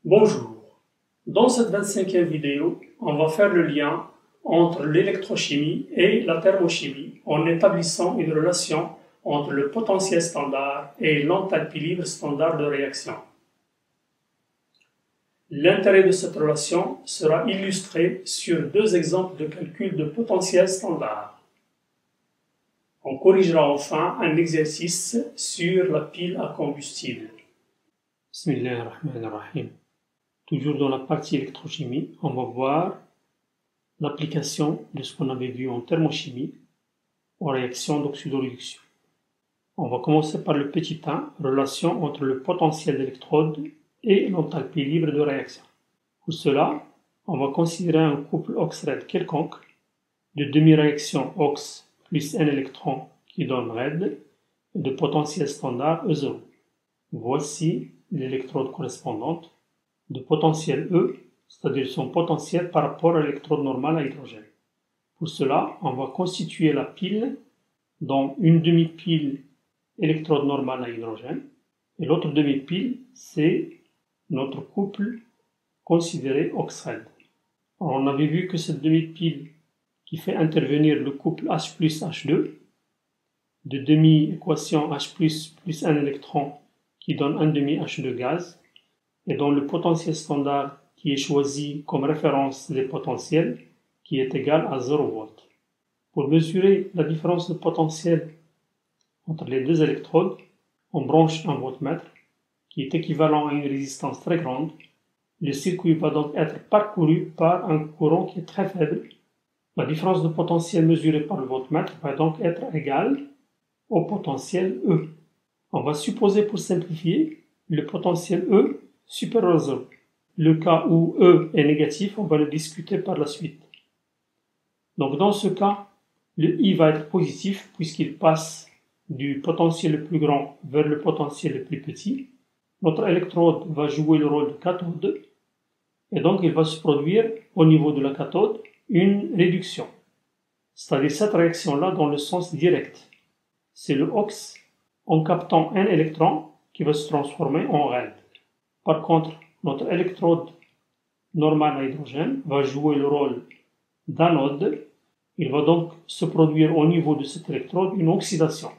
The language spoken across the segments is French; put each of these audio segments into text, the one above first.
Bonjour, dans cette 25e vidéo, on va faire le lien entre l'électrochimie et la thermochimie en établissant une relation entre le potentiel standard et l'enthalpie libre standard de réaction. L'intérêt de cette relation sera illustré sur deux exemples de calcul de potentiel standard. On corrigera enfin un exercice sur la pile à combustible. Bismillahirrahmanirrahim. Toujours dans la partie électrochimie, on va voir l'application de ce qu'on avait vu en thermochimie aux réactions d'oxydoréduction. On va commencer par le petit 1, relation entre le potentiel d'électrode et l'enthalpie libre de réaction. Pour cela, on va considérer un couple OX-RED quelconque de demi-réaction OX plus un électron qui donne RED et de potentiel standard E0. Voici l'électrode correspondante de potentiel E, c'est-à-dire son potentiel par rapport à l'électrode normale à hydrogène. Pour cela, on va constituer la pile dans une demi-pile électrode normale à hydrogène et l'autre demi-pile, c'est notre couple considéré OX-RED. On avait vu que cette demi-pile qui fait intervenir le couple H plus H2 de demi-équation H plus un électron qui donne un demi H2 gaz et dont le potentiel standard qui est choisi comme référence des potentiels qui est égal à 0 V. Pour mesurer la différence de potentiel entre les deux électrodes, on branche un voltmètre qui est équivalent à une résistance très grande. Le circuit va donc être parcouru par un courant qui est très faible. La différence de potentiel mesurée par le voltmètre va donc être égale au potentiel E. On va supposer pour simplifier le potentiel E supérieur à 0. Le cas où E est négatif, on va le discuter par la suite. Donc dans ce cas, le I va être positif puisqu'il passe du potentiel le plus grand vers le potentiel le plus petit. Notre électrode va jouer le rôle de cathode et donc il va se produire au niveau de la cathode une réduction. C'est-à-dire cette réaction-là dans le sens direct. C'est le OX en captant un électron qui va se transformer en RED. Par contre, notre électrode normale à hydrogène va jouer le rôle d'anode. Il va donc se produire au niveau de cette électrode une oxydation.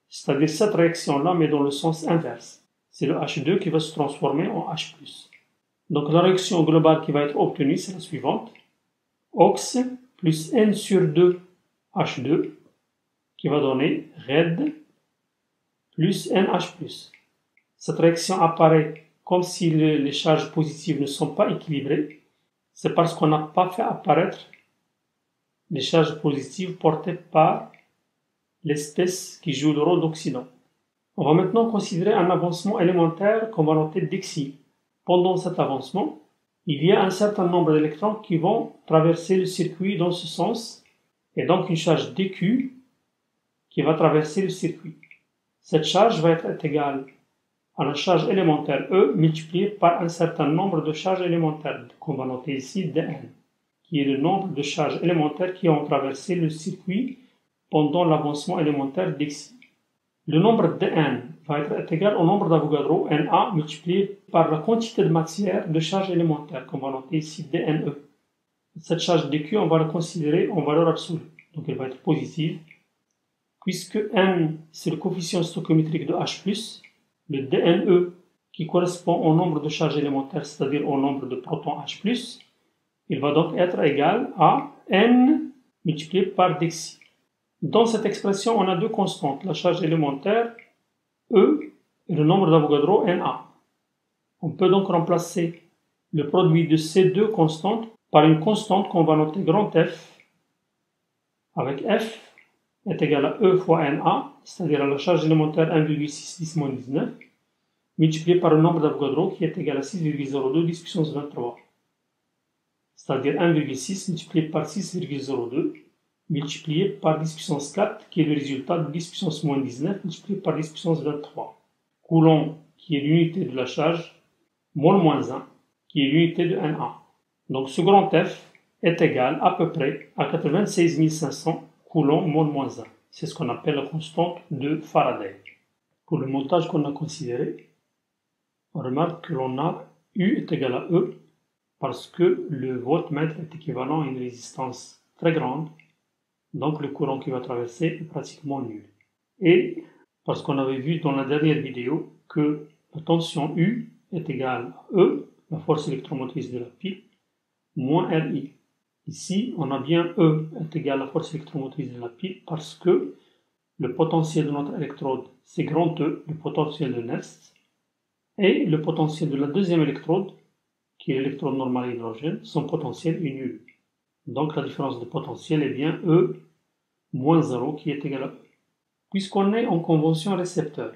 C'est-à-dire cette réaction-là, mais dans le sens inverse. C'est le H2 qui va se transformer en H+. Donc la réaction globale qui va être obtenue, c'est la suivante. OX plus N sur 2 H2 qui va donner RED plus NH+. Cette réaction apparaît comme si les charges positives ne sont pas équilibrées. C'est parce qu'on n'a pas fait apparaître les charges positives portées par l'espèce qui joue le rôle d'oxydant. On va maintenant considérer un avancement élémentaire qu'on va noter d'Xi. Pendant cet avancement, il y a un certain nombre d'électrons qui vont traverser le circuit dans ce sens, et donc une charge dQ qui va traverser le circuit. Cette charge va être égale à la charge élémentaire E multipliée par un certain nombre de charges élémentaires, qu'on va noter ici Dn, qui est le nombre de charges élémentaires qui ont traversé le circuit pendant l'avancement élémentaire d'Xi. Le nombre Dn va être égal au nombre d'Avogadro, Na, multiplié par la quantité de matière de charge élémentaire, qu'on va noter ici Dne. Cette charge dQ, on va la considérer en valeur absolue, donc elle va être positive, puisque N, c'est le coefficient stoichiométrique de H+, le Dne, qui correspond au nombre de charges élémentaires, c'est-à-dire au nombre de protons H+, il va donc être égal à N multiplié par Dxi. Dans cette expression, on a deux constantes, la charge élémentaire E et le nombre d'Avogadro Na. On peut donc remplacer le produit de ces deux constantes par une constante qu'on va noter grand F, avec F est égal à E fois Na, c'est-à-dire à la charge élémentaire 1,6 × 10⁻⁹, multiplié par le nombre d'Avogadro qui est égal à 6,02 10 puissance 23. C'est-à-dire 1,6 multiplié par 6,02 multiplié par 10 puissance 4 qui est le résultat de 10 puissance moins 19 multiplié par 10 puissance 23. Coulomb qui est l'unité de la charge, mol moins 1 qui est l'unité de Na. Donc ce grand F est égal à peu près à 96 500 coulomb mol moins 1. C'est ce qu'on appelle la constante de Faraday. Pour le montage qu'on a considéré, on remarque que l'on a U est égal à E parce que le voltmètre est équivalent à une résistance très grande, donc le courant qui va traverser est pratiquement nul. Et parce qu'on avait vu dans la dernière vidéo que la tension U est égale à E, la force électromotrice de la pile, moins RI. Ici, on a bien E est égal à la force électromotrice de la pile parce que le potentiel de notre électrode, c'est grand E, le potentiel de Nernst, et le potentiel de la deuxième électrode, qui est l'électrode normale à hydrogène, son potentiel est nul. Donc la différence de potentiel est bien E moins 0 qui est égal à E. Puisqu'on est en convention récepteur,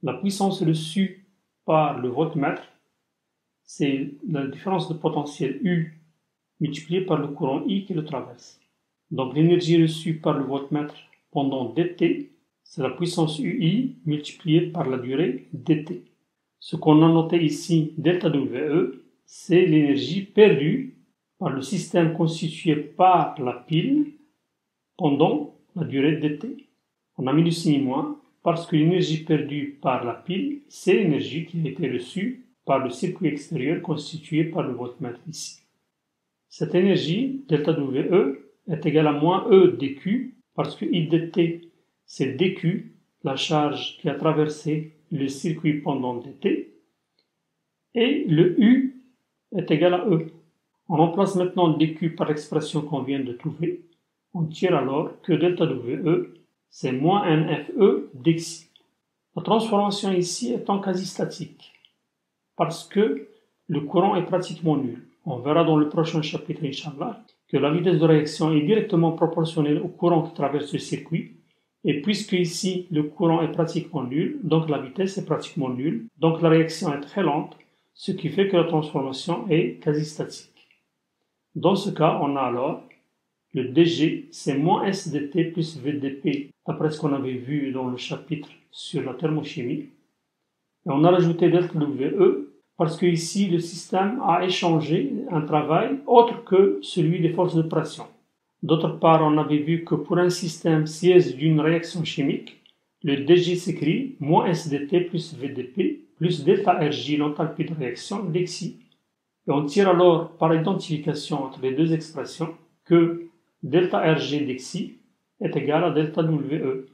la puissance reçue par le voltmètre, c'est la différence de potentiel U multipliée par le courant I qui le traverse. Donc l'énergie reçue par le voltmètre pendant dt, c'est la puissance UI multipliée par la durée dt. Ce qu'on a noté ici, delta WE, c'est l'énergie perdue par le système constitué par la pile pendant la durée dt. On a mis le signe moins parce que l'énergie perdue par la pile, c'est l'énergie qui a été reçue par le circuit extérieur constitué par le voltmètre ici. Cette énergie, delta WE, est égale à moins E dQ parce que I dt, c'est dQ, la charge qui a traversé le circuit pendant dt, et le U est égal à E. On remplace maintenant dQ par l'expression qu'on vient de trouver. On tire alors que delta WE, c'est moins NFE dxi. La transformation ici est en quasi statique parce que le courant est pratiquement nul. On verra dans le prochain chapitre, Inch'Allah, que la vitesse de réaction est directement proportionnelle au courant qui traverse le circuit. Et puisque ici le courant est pratiquement nul, donc la vitesse est pratiquement nulle, donc la réaction est très lente, ce qui fait que la transformation est quasi statique. Dans ce cas, on a alors le dG, c'est moins SDT plus VDP, d'après ce qu'on avait vu dans le chapitre sur la thermochimie. Et on a rajouté delta WE, parce que ici le système a échangé un travail autre que celui des forces de pression. D'autre part, on avait vu que pour un système siège d'une réaction chimique, le dG s'écrit moins SDT plus VDP plus delta RJ, l'enthalpie de réaction, dxi. Et on tire alors par identification entre les deux expressions que delta RG dxi est égal à delta WE.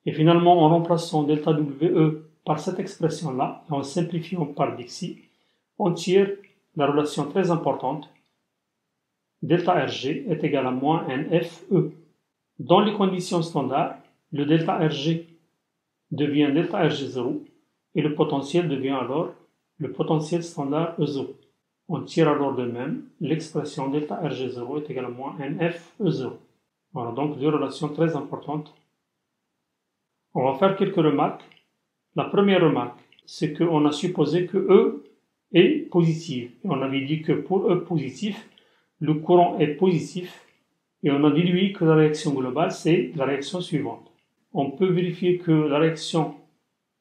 Et finalement, en remplaçant delta WE par cette expression-là, et en simplifiant par dxi, on tire la relation très importante. Delta RG est égal à moins NFE. Dans les conditions standards, le delta RG devient delta RG0 et le potentiel devient alors le potentiel standard E0. On tire alors de même l'expression delta RG0 est égal à moins NFE0. Voilà donc deux relations très importantes. On va faire quelques remarques. La première remarque, c'est qu'on a supposé que E est positif. Et on avait dit que pour E positif, le courant est positif. Et on a déduit que la réaction globale, c'est la réaction suivante. On peut vérifier que la réaction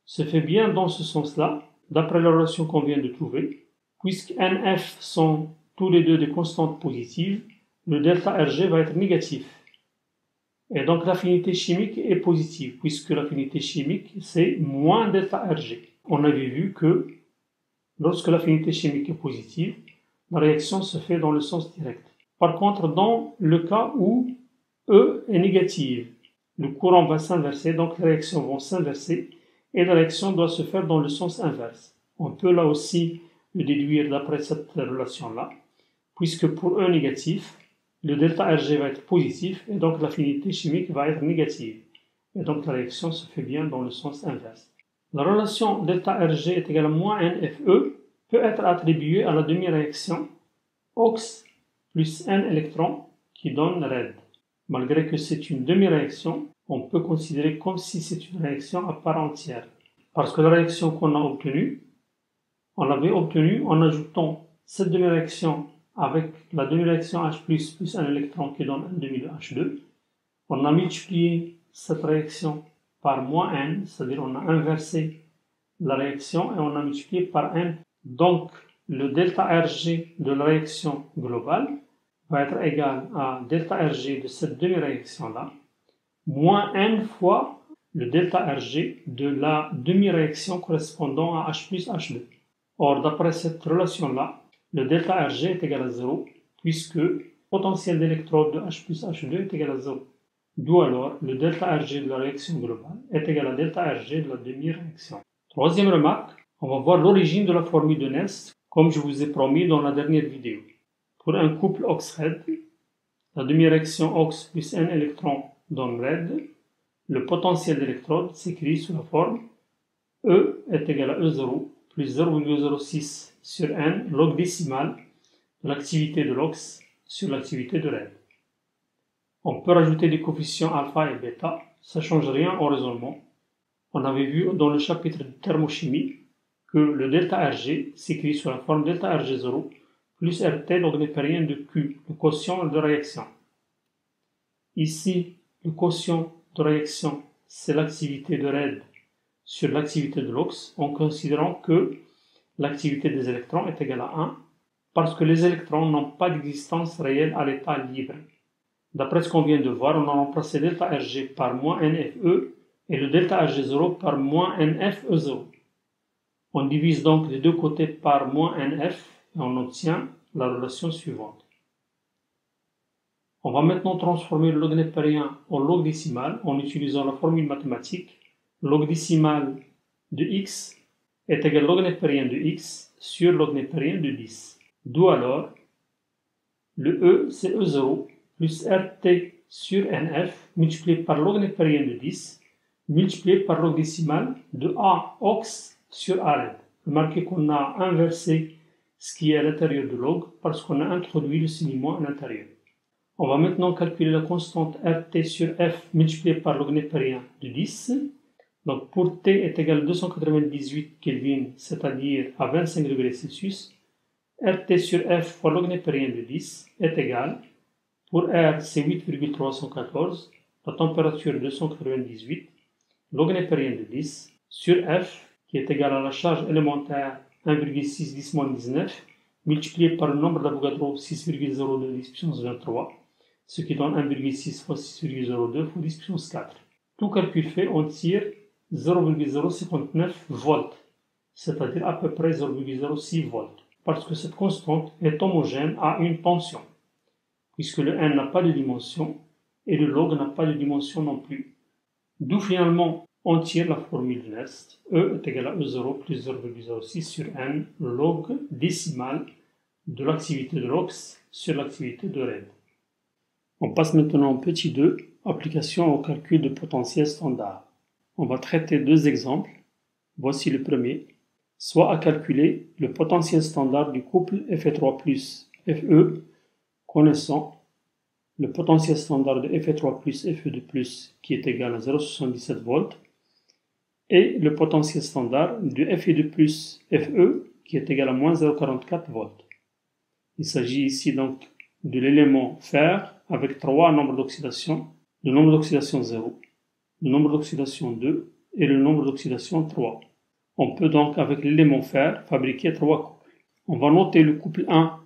se fait bien dans ce sens-là, d'après la relation qu'on vient de trouver. Puisque NF sont tous les deux des constantes positives, le delta RG va être négatif. Et donc l'affinité chimique est positive, puisque l'affinité chimique c'est moins delta RG. On avait vu que lorsque l'affinité chimique est positive, la réaction se fait dans le sens direct. Par contre, dans le cas où E est négative, le courant va s'inverser, donc les réactions vont s'inverser, et la réaction doit se faire dans le sens inverse. On peut là aussi le déduire d'après cette relation-là, puisque pour E négatif, le delta RG va être positif et donc l'affinité chimique va être négative. Et donc la réaction se fait bien dans le sens inverse. La relation delta RG est égale à moins NFE peut être attribuée à la demi-réaction OX plus N électrons qui donne RED. Malgré que c'est une demi-réaction, on peut considérer comme si c'est une réaction à part entière. Parce que la réaction qu'on a obtenue, on l'avait obtenue en ajoutant cette demi-réaction avec la demi-réaction H+, plus un électron qui donne un demi de H2, on a multiplié cette réaction par moins n, c'est-à-dire on a inversé la réaction et on a multiplié par n. Donc le delta RG de la réaction globale va être égal à delta RG de cette demi-réaction-là, moins n fois le delta Rg de la demi-réaction correspondant à H plus H2. Or, d'après cette relation-là, le delta Rg est égal à 0, puisque le potentiel d'électrode de H plus H2 est égal à 0. D'où alors, le delta Rg de la réaction globale est égal à delta Rg de la demi-réaction. Troisième remarque, on va voir l'origine de la formule de Nernst, comme je vous ai promis dans la dernière vidéo. Pour un couple OX-RED, la demi-réaction OX plus N électrons donne RED, le potentiel d'électrode s'écrit sous la forme E est égal à E0 plus 0,06 sur N log décimal de l'activité de l'OX sur l'activité de RED. On peut rajouter des coefficients alpha et bêta, ça ne change rien au raisonnement. On avait vu dans le chapitre de thermochimie que le delta Rg s'écrit sous la forme delta Rg0 plus RT log népérien de Q, le quotient de réaction. Ici, le quotient de réaction, c'est l'activité de RED sur l'activité de l'OX, en considérant que l'activité des électrons est égale à 1, parce que les électrons n'ont pas d'existence réelle à l'état libre. D'après ce qu'on vient de voir, on a remplacé delta Rg par moins NFE et le delta Rg0 par moins NFE0. On divise donc les deux côtés par moins NF et on obtient la relation suivante. On va maintenant transformer le log népérien en log décimal en utilisant la formule mathématique. Log décimal de x est égal à log népérien de x sur log népérien de 10. D'où alors, le E c'est E0 plus RT sur NF multiplié par log népérien de 10 multiplié par log décimal de A OX sur ARED. Remarquez qu'on a inversé ce qui est à l'intérieur de log parce qu'on a introduit le signe moins à l'intérieur. On va maintenant calculer la constante RT sur F multipliée par log népérien de 10. Donc pour T est égal à 298 Kelvin, c'est-à-dire à 25 degrés Celsius, RT sur F fois log népérien de 10 est égal, pour R c'est 8,314, la température 298, log népérien de 10, sur F qui est égal à la charge élémentaire 1,6 10-19, multiplié par le nombre d'Avogadro 6,02 10 puissance 23, ce qui donne 1,6 fois 6,02 fois 10 puissance 4. Tout calcul fait, on tire 0,059 volts, c'est-à-dire à peu près 0,06 volts, parce que cette constante est homogène à une tension, puisque le N n'a pas de dimension et le log n'a pas de dimension non plus. D'où finalement on tire la formule de Nernst, E est égal à E0 plus 0,06 sur N log décimal de l'activité de l'OX sur l'activité de RED. On passe maintenant au petit 2, application au calcul de potentiel standard. On va traiter deux exemples. Voici le premier. Soit à calculer le potentiel standard du couple Fe3 plus Fe, connaissant le potentiel standard de Fe3 plus Fe2 plus qui est égal à 0,77 volts et le potentiel standard de Fe2 plus Fe qui est égal à moins 0,44 volts. Il s'agit ici donc de l'élément fer avec 3 nombres d'oxydation, le nombre d'oxydation 0, le nombre d'oxydation 2 et le nombre d'oxydation 3. On peut donc avec l'élément fer fabriquer 3 couples. On va noter le couple 1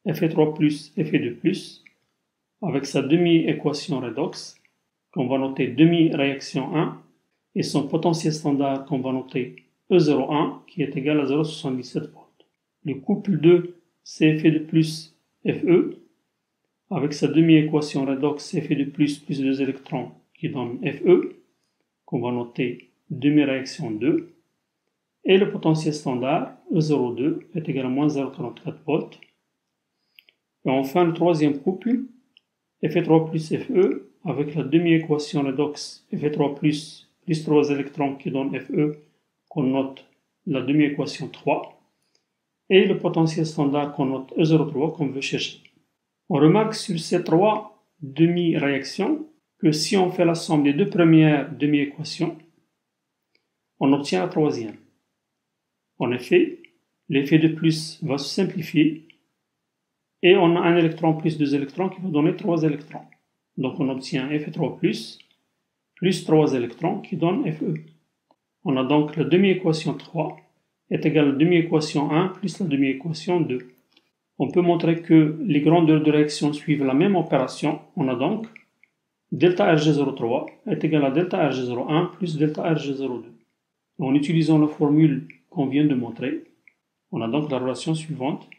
Fe3 plus Fe2 plus avec sa demi-équation redox qu'on va noter demi-réaction 1 et son potentiel standard qu'on va noter E01 qui est égal à 0,77 volts. Le couple 2 c'est Fe2 plus Fe avec sa demi-équation redox Fe2 plus 2 électrons qui donne Fe qu'on va noter demi-réaction 2 et le potentiel standard E02 est égal à moins 0,44 volts. Et enfin le troisième couple Fe3 plus Fe avec la demi-équation redox Fe3 plus 3 électrons qui donne Fe qu'on note la demi-équation 3 et le potentiel standard qu'on note E03 qu'on veut chercher. On remarque sur ces 3 demi-réactions que si on fait la somme des deux premières demi-équations, on obtient la troisième. En effet, l'effet de plus va se simplifier et on a un électron plus 2 électrons qui va donner 3 électrons. Donc on obtient Fe3 plus 3 électrons qui donne Fe. On a donc la demi-équation 3 est égale à la demi-équation 1 plus la demi-équation 2. On peut montrer que les grandeurs de réaction suivent la même opération. On a donc delta Rg03 est égal à delta Rg01 plus delta Rg02. En utilisant la formule qu'on vient de montrer, on a donc la relation suivante.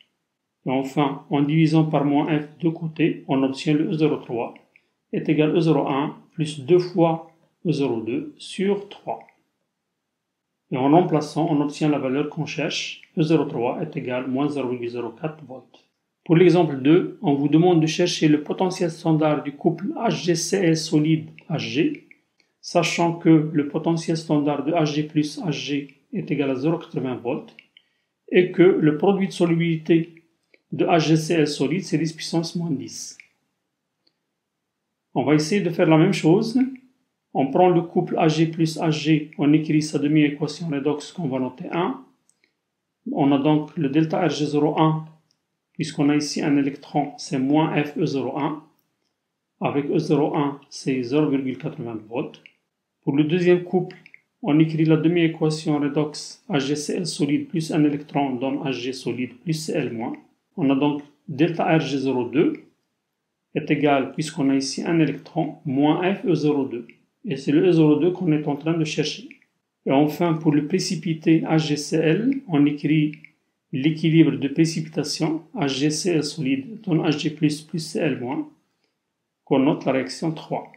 Et enfin, en divisant par moins f de côté, on obtient le E03 est égal à E01 plus 2 fois E02 sur 3. Et en remplaçant, on obtient la valeur qu'on cherche. E03 est égal à moins 0,04 volts. Pour l'exemple 2, on vous demande de chercher le potentiel standard du couple HGCl solide Hg, sachant que le potentiel standard de Hg plus Hg est égal à 0,80 volts et que le produit de solubilité de HGCl solide, c'est 10 puissance moins 10. On va essayer de faire la même chose. On prend le couple Ag plus Ag, on écrit sa demi-équation redox qu'on va noter 1. On a donc le delta Rg01, puisqu'on a ici un électron, c'est moins FE01. Avec E01, c'est 0,80 volts. Pour le deuxième couple, on écrit la demi-équation redox HgCl solide plus un électron donne Hg solide plus Cl-. On a donc delta Rg02 est égal, puisqu'on a ici un électron, moins FE02. Et c'est le E02 qu'on est en train de chercher. Et enfin, pour le précipité HgCl, on écrit l'équilibre de précipitation HgCl solide donne Hg plus Cl-, qu'on note la réaction 3.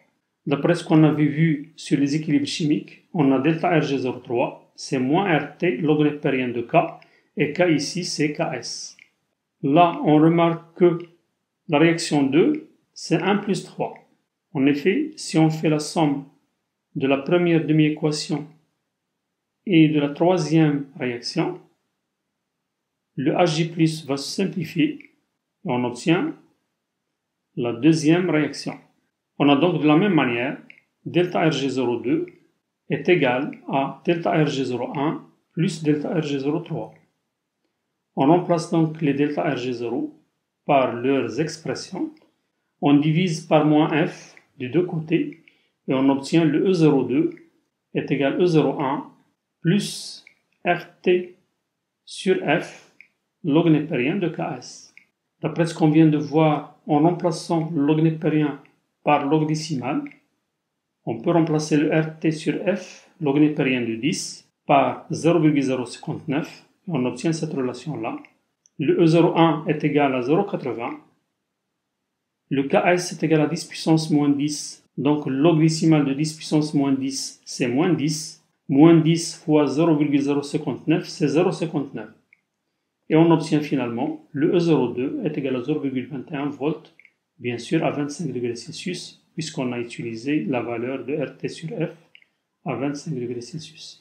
D'après ce qu'on avait vu sur les équilibres chimiques, on a delta Rg03, c'est moins RT log nepérien de K, et K ici c'est Ks. Là, on remarque que la réaction 2, c'est 1 plus 3. En effet, si on fait la somme de la première demi-équation et de la troisième réaction, le Hg+ va se simplifier et on obtient la deuxième réaction. On a donc de la même manière, delta Rg02 est égal à delta Rg01 plus delta Rg03. On remplace donc les delta Rg0 par leurs expressions. On divise par moins f des deux côtés et on obtient le E02 est égal à E01 plus RT sur F log nepérien de Ks. D'après ce qu'on vient de voir, en remplaçant le log nepérien par log décimal, on peut remplacer le RT sur F log nepérien de 10 par 0,059 et on obtient cette relation-là. Le E01 est égal à 0,80. Le Ks est égal à 10 puissance moins 10. Donc, le log décimal de 10 puissance moins 10, c'est moins 10. Moins 10 fois 0,059, c'est 0,59. Et on obtient finalement le E02 est égal à 0,21 volts, bien sûr à 25 degrés Celsius, puisqu'on a utilisé la valeur de RT sur F à 25 degrés Celsius.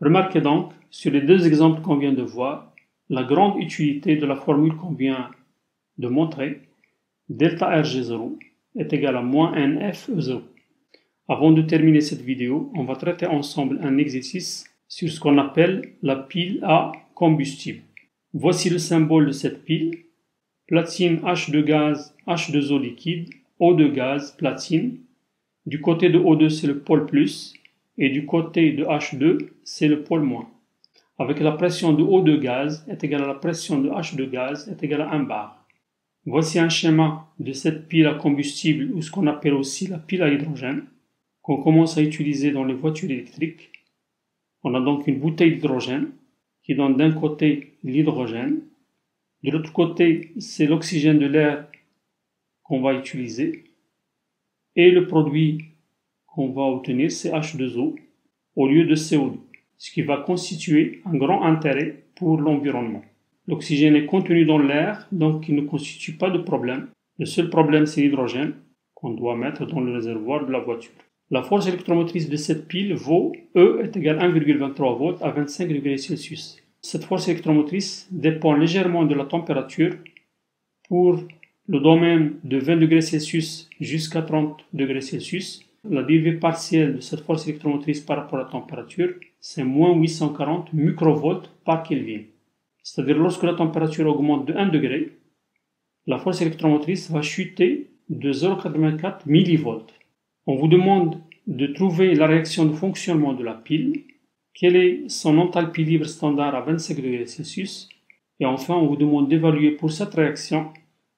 Remarquez donc, sur les deux exemples qu'on vient de voir, la grande utilité de la formule qu'on vient de montrer, delta Rg0 est égal à moins NFE0. Avant de terminer cette vidéo, on va traiter ensemble un exercice sur ce qu'on appelle la pile à combustible. Voici le symbole de cette pile. Platine H2 gaz, H2O liquide, O2 gaz, platine. Du côté de O2, c'est le pôle plus, et du côté de H2, c'est le pôle moins. Avec la pression de O2 gaz est égale à la pression de H2 gaz est égale à 1 bar. Voici un schéma de cette pile à combustible, ou ce qu'on appelle aussi la pile à hydrogène, qu'on commence à utiliser dans les voitures électriques. On a donc une bouteille d'hydrogène qui donne d'un côté l'hydrogène, de l'autre côté c'est l'oxygène de l'air qu'on va utiliser, et le produit qu'on va obtenir c'est H2O au lieu de CO2, ce qui va constituer un grand intérêt pour l'environnement. L'oxygène est contenu dans l'air, donc il ne constitue pas de problème. Le seul problème, c'est l'hydrogène qu'on doit mettre dans le réservoir de la voiture. La force électromotrice de cette pile vaut E est égal à 1,23 volts à 25 degrés Celsius. Cette force électromotrice dépend légèrement de la température. Pour le domaine de 20 degrés Celsius jusqu'à 30 degrés Celsius, la dérivée partielle de cette force électromotrice par rapport à la température, c'est moins 840 microvolts par Kelvin. C'est-à-dire lorsque la température augmente de 1 degré, la force électromotrice va chuter de 0,84 millivolts. On vous demande de trouver la réaction de fonctionnement de la pile, quelle est son enthalpie libre standard à 25 degrés Celsius, et enfin on vous demande d'évaluer pour cette réaction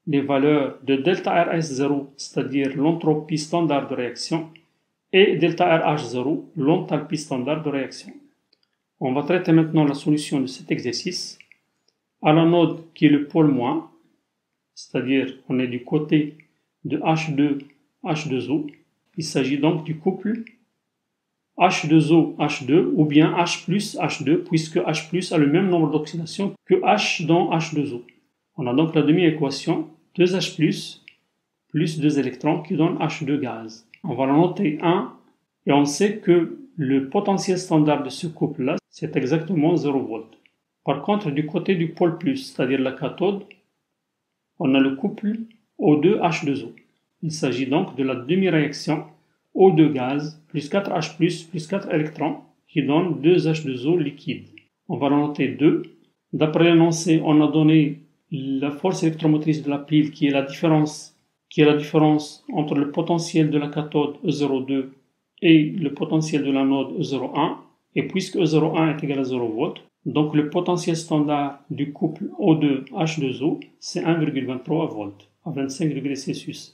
les valeurs de delta RS0, c'est-à-dire l'entropie standard de réaction, et delta RH0, l'enthalpie standard de réaction. On va traiter maintenant la solution de cet exercice. À l'anode qui est le pôle moins, c'est-à-dire on est du côté de H2O, il s'agit donc du couple H2O, H2 ou bien H plus H2 puisque H plus a le même nombre d'oxydations que H dans H2O. On a donc la demi-équation 2H plus 2 électrons qui donne H2 gaz. On va la noter 1 et on sait que le potentiel standard de ce couple-là, c'est exactement 0 volts. Par contre, du côté du pôle plus, c'est-à-dire la cathode, on a le couple O2H2O. Il s'agit donc de la demi-réaction O2 gaz plus 4H plus 4 électrons qui donne 2H2O liquide. On va la noter 2. D'après l'énoncé, on a donné la force électromotrice de la pile qui est la différence entre le potentiel de la cathode E02 et le potentiel de l'anode E01. Et puisque E01 est égal à 0 volts, donc le potentiel standard du couple O2H2O, c'est 1,23 volts à 25 degrés Celsius.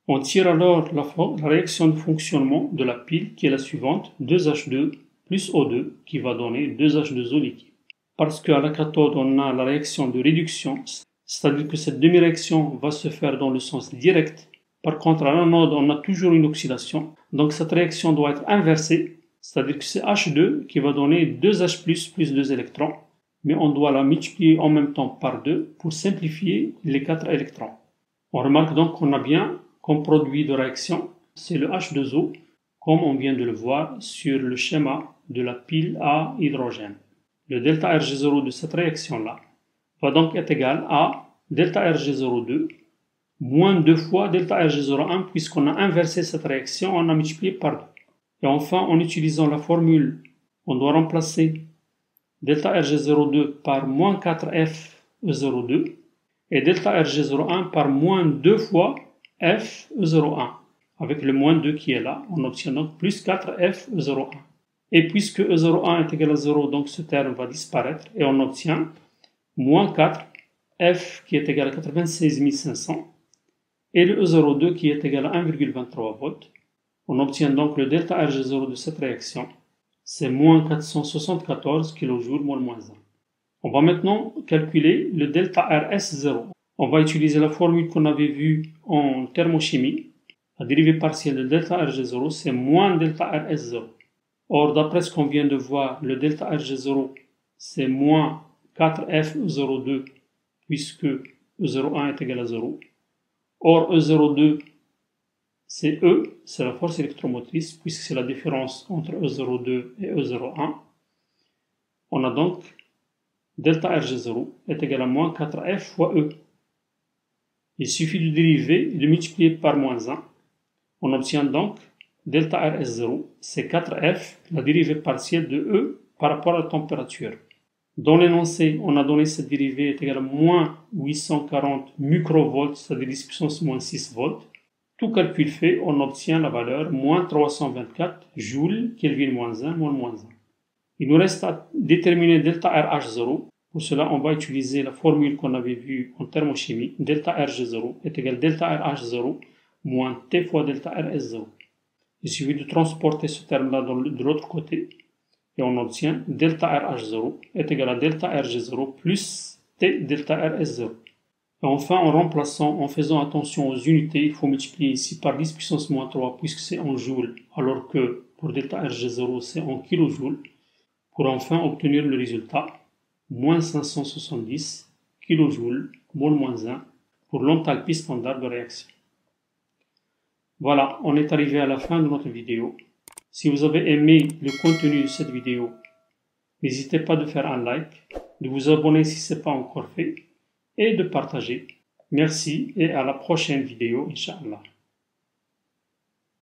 On tire alors la réaction de fonctionnement de la pile qui est la suivante, 2H2 plus O2 qui va donner 2H2O liquide. Parce qu'à la cathode on a la réaction de réduction, c'est-à-dire que cette demi-réaction va se faire dans le sens direct. Par contre à l'anode on a toujours une oxydation, donc cette réaction doit être inversée, c'est-à-dire que c'est H2 qui va donner 2H plus 2 électrons, mais on doit la multiplier en même temps par 2 pour simplifier les 4 électrons. On remarque donc qu'on a bien comme produit de réaction, c'est le H2O, comme on vient de le voir sur le schéma de la pile à hydrogène. Le delta Rg0 de cette réaction-là va donc être égal à delta Rg02 moins 2 fois delta Rg01 puisqu'on a inversé cette réaction, on a multiplié par 2. Et enfin, en utilisant la formule, on doit remplacer delta Rg02 par moins 4F02 et delta Rg01 par moins 2 fois F01. Avec le moins 2 qui est là, on obtient donc plus 4F01. Et puisque E01 est égal à 0, donc ce terme va disparaître et on obtient moins 4F qui est égal à 96 500 et le E02 qui est égal à 1,23 volts. On obtient donc le delta Rg0 de cette réaction, c'est moins 474 kJ mol moins 1. On va maintenant calculer le delta Rs0. On va utiliser la formule qu'on avait vue en thermochimie. La dérivée partielle de delta Rg0, c'est moins delta Rs0. Or, d'après ce qu'on vient de voir, le delta Rg0, c'est moins 4F02, puisque E01 est égal à 0. Or, E02, c'est E, c'est la force électromotrice, puisque c'est la différence entre E02 et E01. On a donc delta Rg0 est égal à moins 4F fois E. Il suffit de dériver et de multiplier par moins 1. On obtient donc delta Rs0, c'est 4F, la dérivée partielle de E par rapport à la température. Dans l'énoncé, on a donné cette dérivée est égale à moins 840 microvolts, c'est-à-dire 10 puissance moins 6 volts. Tout calcul fait, on obtient la valeur moins 324 joules Kelvin moins 1 mol moins 1. Il nous reste à déterminer delta RH0. Pour cela, on va utiliser la formule qu'on avait vue en thermochimie. Delta Rg0 est égal à delta RH0 moins T fois delta Rs0. Il suffit de transporter ce terme-là de l'autre côté et on obtient delta RH0 est égal à delta Rg0 plus T delta Rs0. Et enfin, en remplaçant, en faisant attention aux unités, il faut multiplier ici par 10 puissance moins 3 puisque c'est en joules, alors que pour delta Rg0 c'est en kilojoules, pour enfin obtenir le résultat, moins 570 kJ mol moins 1 pour l'enthalpie standard de réaction. Voilà, on est arrivé à la fin de notre vidéo. Si vous avez aimé le contenu de cette vidéo, n'hésitez pas de faire un like, de vous abonner si ce n'est pas encore fait, et de partager. Merci et à la prochaine vidéo, Inch'Allah.